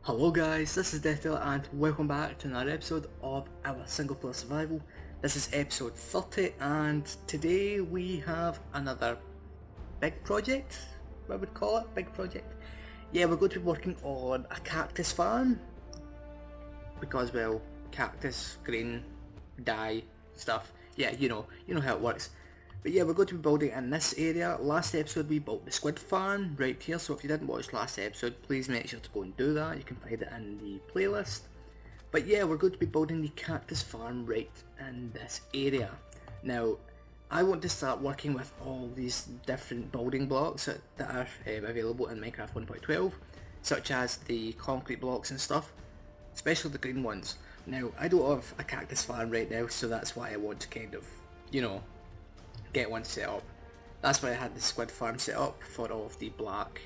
Hello guys, this is Deathdealer and welcome back to another episode of our single player survival. This is episode 30 and today we have another big project, I would call it, big project. Yeah, we're going to be working on a cactus farm because, well, cactus, green, dye, stuff. Yeah, you know how it works. But yeah, we're going to be building in this area. Last episode we built the squid farm right here, so if you didn't watch last episode, please make sure to go and do that. You can find it in the playlist. But yeah, we're going to be building the cactus farm right in this area. Now, I want to start working with all these different building blocks that are available in Minecraft 1.12, such as the concrete blocks and stuff, especially the green ones. Now, I don't have a cactus farm right now, so that's why I want to kind of, get one set up. That's why I had the squid farm set up for all of the black,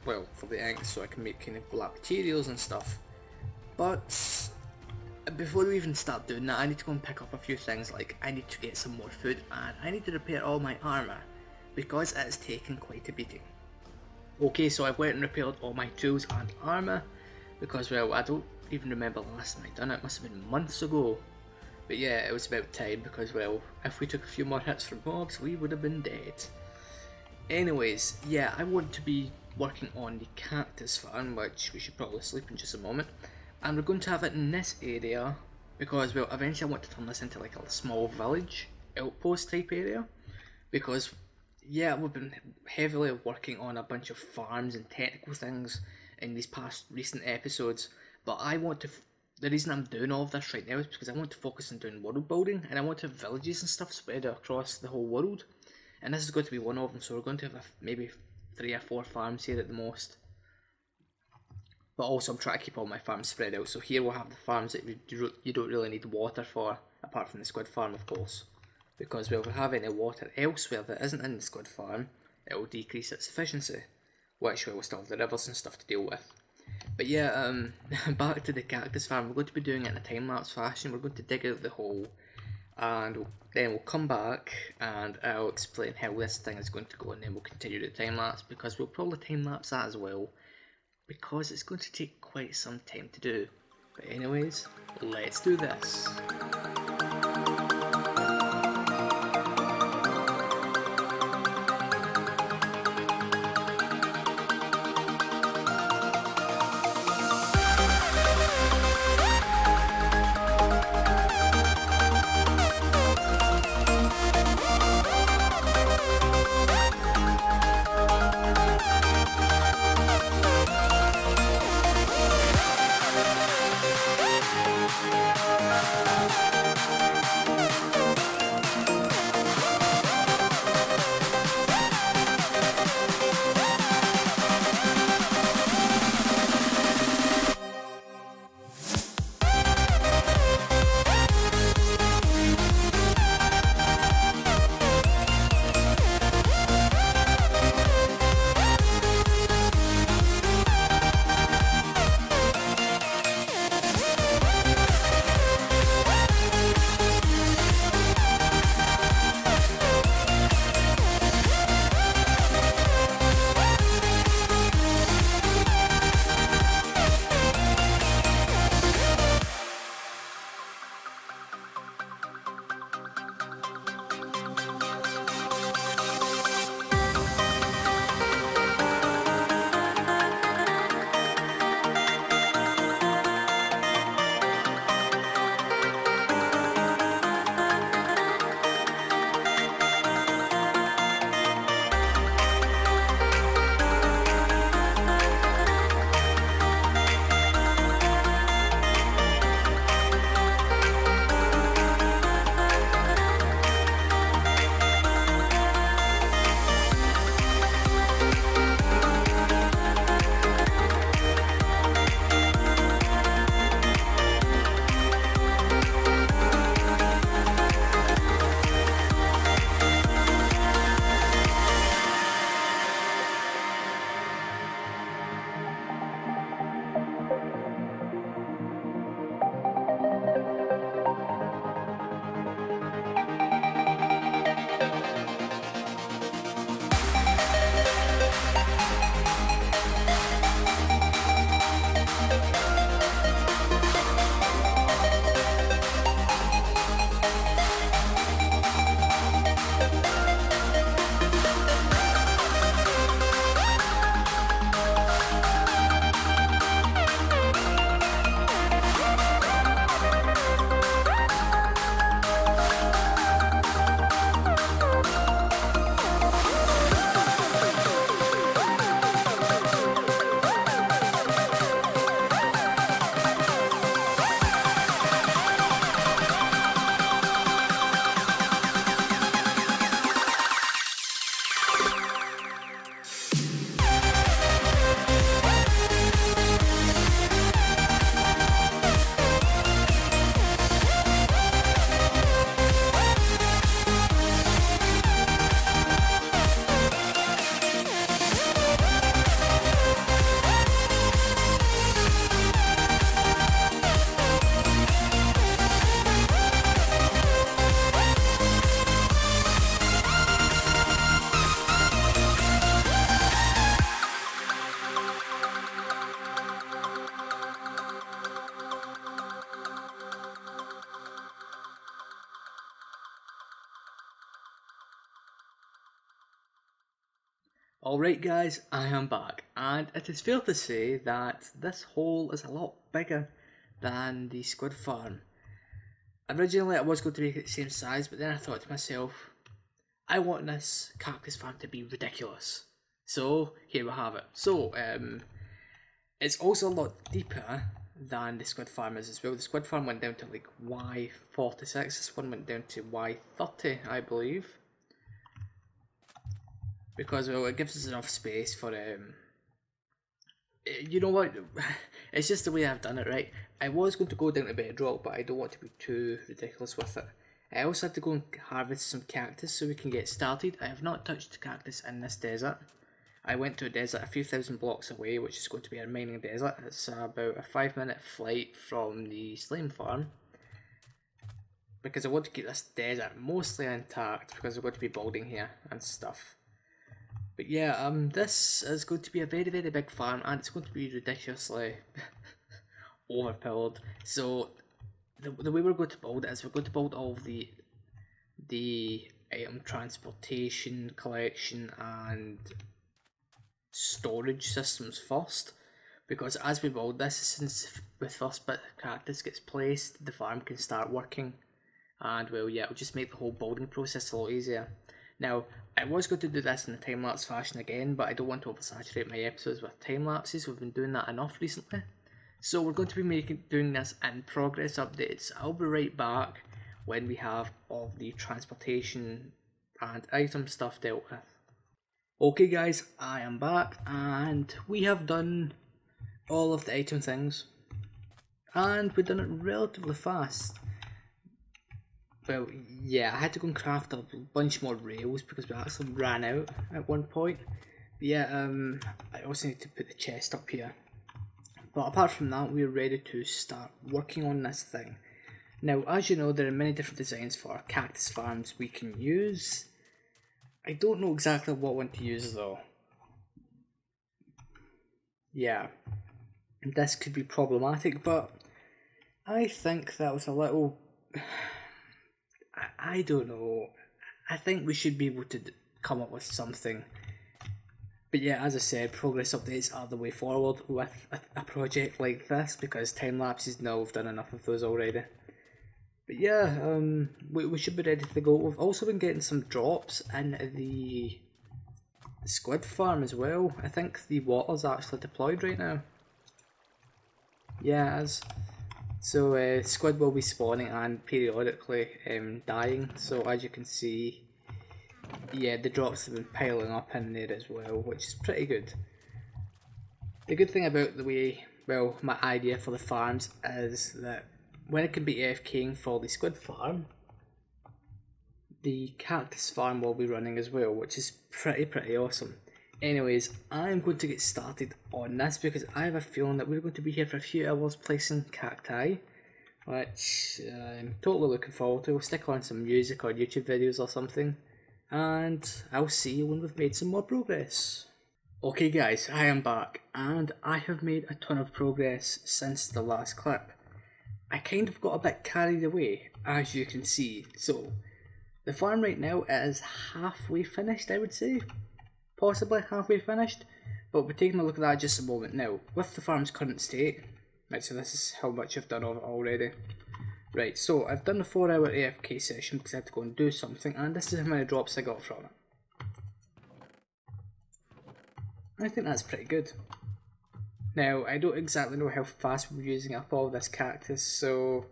for the ink, so I can make kind of black materials and stuff. But before we even start doing that, I need to go and pick up a few things. Like, I need to get some more food and I need to repair all my armour because it's taken quite a beating. Okay, so I've went and repaired all my tools and armour because, well, I don't even remember the last time I done it. It must have been months ago. But yeah, it was about time because, well, if we took a few more hits from mobs, we would have been dead. Anyways, yeah, I want to be working on the cactus farm, which we should probably sleep in just a moment. And we're going to have it in this area because, well, eventually I want to turn this into like a small village, outpost type area. Because, yeah, we've been heavily working on a bunch of farms and technical things in these past recent episodes. But I want to... The reason I'm doing all of this right now is because I want to focus on doing world building and I want to have villages and stuff spread across the whole world. And this is going to be one of them, so we're going to have maybe 3 or 4 farms here at the most. But also I'm trying to keep all my farms spread out, so here we'll have the farms that you don't really need water for, apart from the squid farm of course. Because, well, if we have any water elsewhere that isn't in the squid farm, it will decrease its efficiency. Which we'll still have the rivers and stuff to deal with. But yeah, back to the cactus farm. We're going to be doing it in a time-lapse fashion. We're going to dig out the hole and then we'll come back and I'll explain how this thing is going to go, and then we'll continue the time-lapse because we'll probably time-lapse that as well because it's going to take quite some time to do. But anyways, let's do this. Alright guys, I am back, and it is fair to say that this hole is a lot bigger than the squid farm. Originally I was going to make it the same size, but then I thought to myself, I want this cactus farm to be ridiculous. So here we have it. So it's also a lot deeper than the squid farm is as well. The squid farm went down to like Y46, this one went down to Y30 I believe. Because, well, it gives us enough space for, you know what, it's just the way I've done it, right? I was going to go down to bedrock, but I don't want to be too ridiculous with it. I also had to go and harvest some cactus so we can get started. I have not touched cactus in this desert. I went to a desert a few thousand blocks away, which is going to be a mining desert. It's about a 5-minute flight from the slime farm. Because I want to keep this desert mostly intact, because we're going to be building here and stuff. But yeah, this is going to be a very, very big farm, and it's going to be ridiculously overpowered. So the way we're going to build it is we're going to build all of the item transportation, collection, and storage systems first. Because as we build this, since the first bit of cactus gets placed, the farm can start working, and well, yeah, it'll just make the whole building process a lot easier. Now, I was going to do this in a time-lapse fashion again, but I don't want to oversaturate my episodes with time-lapses. We've been doing that enough recently. So we're going to be doing this in progress updates. I'll be right back when we have all the transportation and item stuff dealt with. Okay guys, I am back, and we have done all of the item things. And we've done it relatively fast. Well, yeah, I had to go and craft a bunch more rails because we actually ran out at one point. But yeah, I also need to put the chest up here. But apart from that, we're ready to start working on this thing. Now, as you know, there are many different designs for cactus farms we can use. I don't know exactly what one to use though. Yeah, this could be problematic, but I think that was a little... I don't know. I think we should be able to come up with something. But yeah, as I said, progress updates are the way forward with a project like this, because time lapses, now we've done enough of those already. But yeah, we should be ready to go. We've also been getting some drops in the squid farm as well. I think the water's actually deployed right now. Yeah, it is. So squid will be spawning and periodically dying, so as you can see, yeah, the drops have been piling up in there as well, which is pretty good. The good thing about the way, well, my idea for the farms is that when it can be AFKing for the squid farm, the cactus farm will be running as well, which is pretty awesome. Anyways, I'm going to get started on this because I have a feeling that we're going to be here for a few hours placing cacti, which I'm totally looking forward to. We'll stick on some music or YouTube videos or something, and I'll see you when we've made some more progress. Okay guys, I am back, and I have made a ton of progress since the last clip. I kind of got a bit carried away, as you can see. So, the farm right now is halfway finished, I would say. Possibly halfway finished, but we're taking a look at that just a moment now. With the farm's current state, right, so this is how much I've done of it already. Right, so I've done a 4-hour AFK session because I had to go and do something, and this is how many drops I got from it. I think that's pretty good. Now, I don't exactly know how fast we're using up all this cactus, so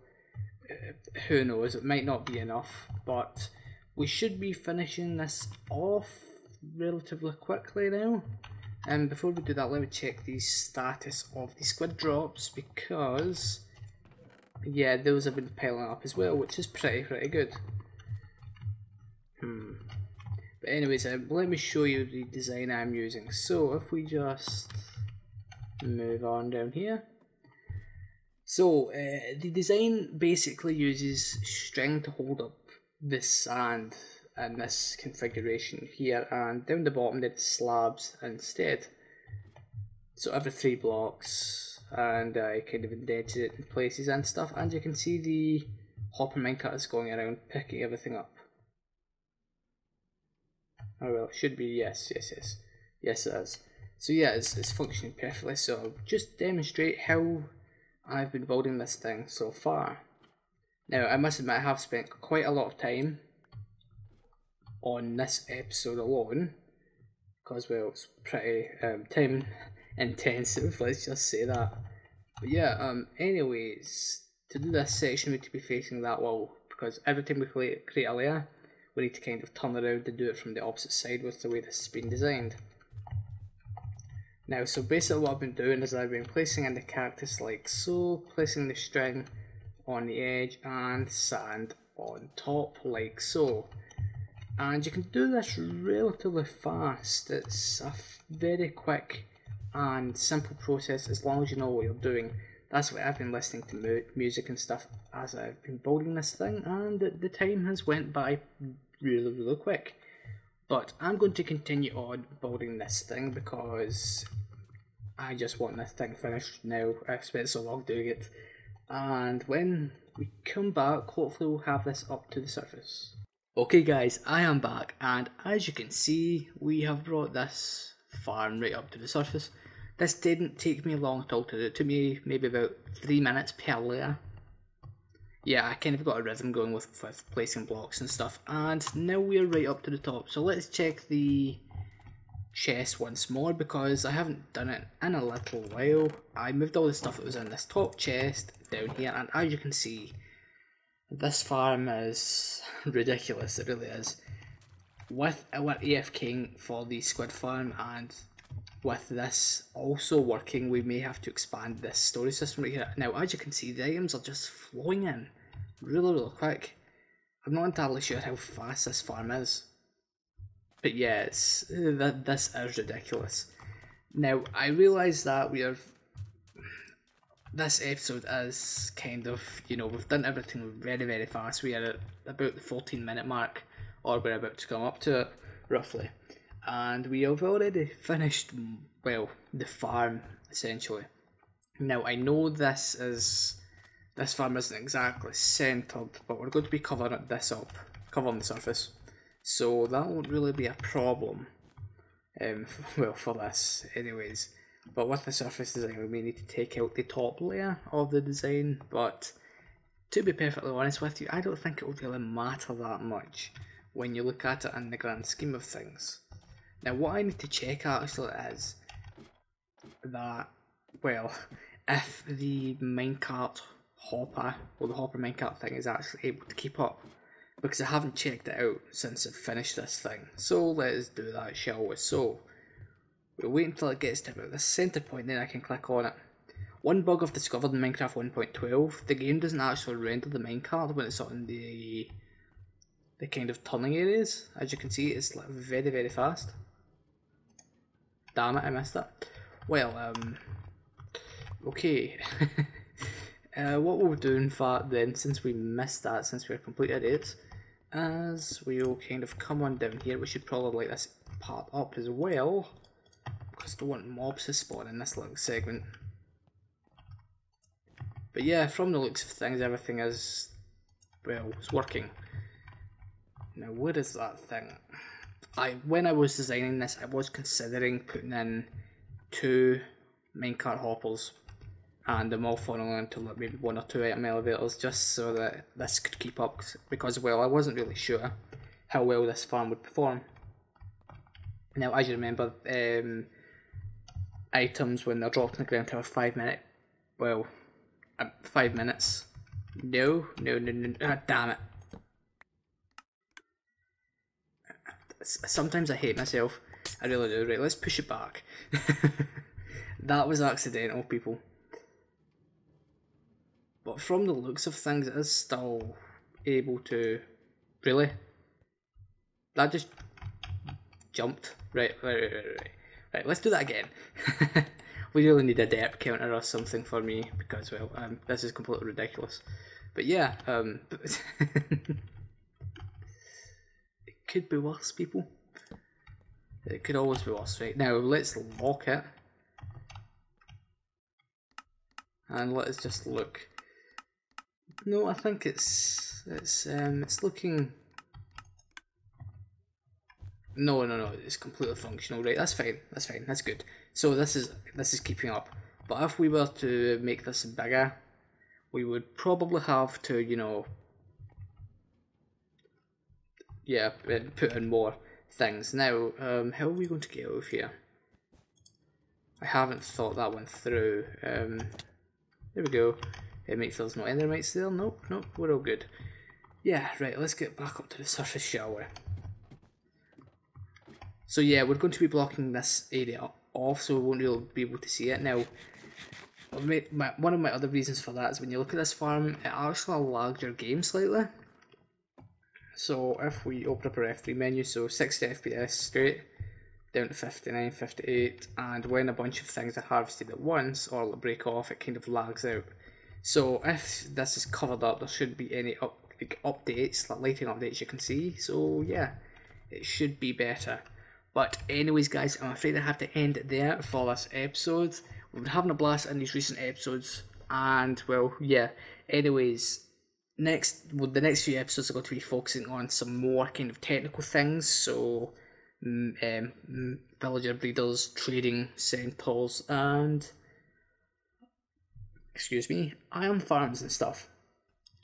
who knows, it might not be enough, but we should be finishing this off relatively quickly now. And before we do that, let me check the status of the squid drops, because yeah, those have been piling up as well, which is pretty good. But anyways, let me show you the design I'm using. So if we just move on down here. So the design basically uses string to hold up the sand in this configuration here, and down the bottom there's slabs instead. So every 3 blocks, and I kind of indented it in places and stuff, and you can see the hopper minecart is going around picking everything up. Oh well, it should be yes. Yes, it is. So yeah, it's functioning perfectly. So I'll just demonstrate how I've been building this thing so far. Now, I must admit I have spent quite a lot of time on this episode alone, because, well, it's pretty time intensive, let's just say that. But yeah, anyways, to do this section we need to be facing that wall, because every time we create a layer, we need to kind of turn around and do it from the opposite side with the way this has been designed. Now, so basically what I've been doing is I've been placing in the cactus like so, placing the string on the edge and sand on top like so. And you can do this relatively fast. It's a very quick and simple process as long as you know what you're doing. That's why I've been listening to music and stuff as I've been building this thing, and the time has went by really quick. But I'm going to continue on building this thing because I just want this thing finished now. I've spent so long doing it. And when we come back, hopefully we'll have this up to the surface. Okay guys, I am back, and as you can see, we have brought this farm right up to the surface. This didn't take me long at all to do. It took me maybe about 3 minutes per layer. Yeah, I kind of got a rhythm going with placing blocks and stuff, and now we're right up to the top. So let's check the chest once more, because I haven't done it in a little while. I moved all the stuff that was in this top chest down here, and as you can see, this farm is ridiculous, it really is. With our AFKing for the squid farm, and with this also working, we may have to expand this storage system right here. Now, as you can see, the items are just flowing in really quick. I'm not entirely sure how fast this farm is, but yeah, this is ridiculous. Now, I realise that this episode is kind of, you know, we've done everything very fast. We are at about the 14-minute mark, or we're about to come up to it, roughly. And we have already finished, well, the farm, essentially. Now, I know this farm isn't exactly centred, but we're going to be covering this up, covering the surface. So that won't really be a problem, well, for this, anyways. But with the surface design, we may need to take out the top layer of the design, but to be perfectly honest with you, I don't think it will really matter that much when you look at it in the grand scheme of things. Now, what I need to check actually is that, well, if the minecart hopper, or the hopper minecart thing, is actually able to keep up, because I haven't checked it out since I've finished this thing. So let us do that, shall we? So we'll wait until it gets to about the centre point, then I can click on it. One bug I've discovered in Minecraft 1.12, the game doesn't actually render the minecart when it's on the kind of turning areas. As you can see, it's like very fast. Damn it, I missed that. Well, okay. What we'll do in fact then, since we missed that, since we're complete idiots, is we'll kind of come on down here. We should probably light this part up as well, because I don't want mobs to spawn in this little segment. But yeah, from the looks of things, everything is, well, it's working. Now, where is that thing? When I was designing this, I was considering putting in 2 minecart hoppers, and them all funneling into like maybe 1 or 2 item elevators, just so that this could keep up, because, well, I wasn't really sure how well this farm would perform. Now, as you remember, items when they're dropped on the ground have a 5 minute, well, 5 minutes. No, damn it. Sometimes I hate myself, I really do. Right, let's push it back. That was accidental, people. But from the looks of things, it is still able to... Really? That just jumped. Right, let's do that again. We really need a depth counter or something for me, because, well, this is completely ridiculous. But yeah, it could be worse, people. It could always be worse. Right, now let's lock it. And let's just look. No, I think it's looking No, it's completely functional, right? That's fine, that's good. So this is keeping up. But if we were to make this bigger, we would probably have to, you know, yeah, put in more things. Now, how are we going to get out of here? I haven't thought that one through. There we go. It makes there's no endermites there. Nope, we're all good. Yeah, right, let's get back up to the surface, shall we? So yeah, we're going to be blocking this area off, so we won't really be able to see it. Now, one of my other reasons for that is when you look at this farm, it actually lagged your game slightly. So if we open up our F3 menu, so 60 FPS straight, down to 59, 58, and when a bunch of things are harvested at once or break off, it kind of lags out. So if this is covered up, there shouldn't be any updates, like lighting updates you can see. So yeah, it should be better. But anyways guys, I'm afraid I have to end it there for this episode. We've been having a blast in these recent episodes, and well, yeah. Anyways, the next few episodes are going to be focusing on some more kind of technical things, so villager breeders, trading centers, and iron farms and stuff.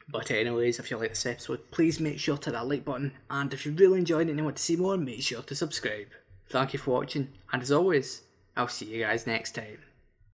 But anyways, if you like this episode, please make sure to hit that like button, and if you really enjoyed it and want to see more, make sure to subscribe. Thank you for watching, and as always, I'll see you guys next time.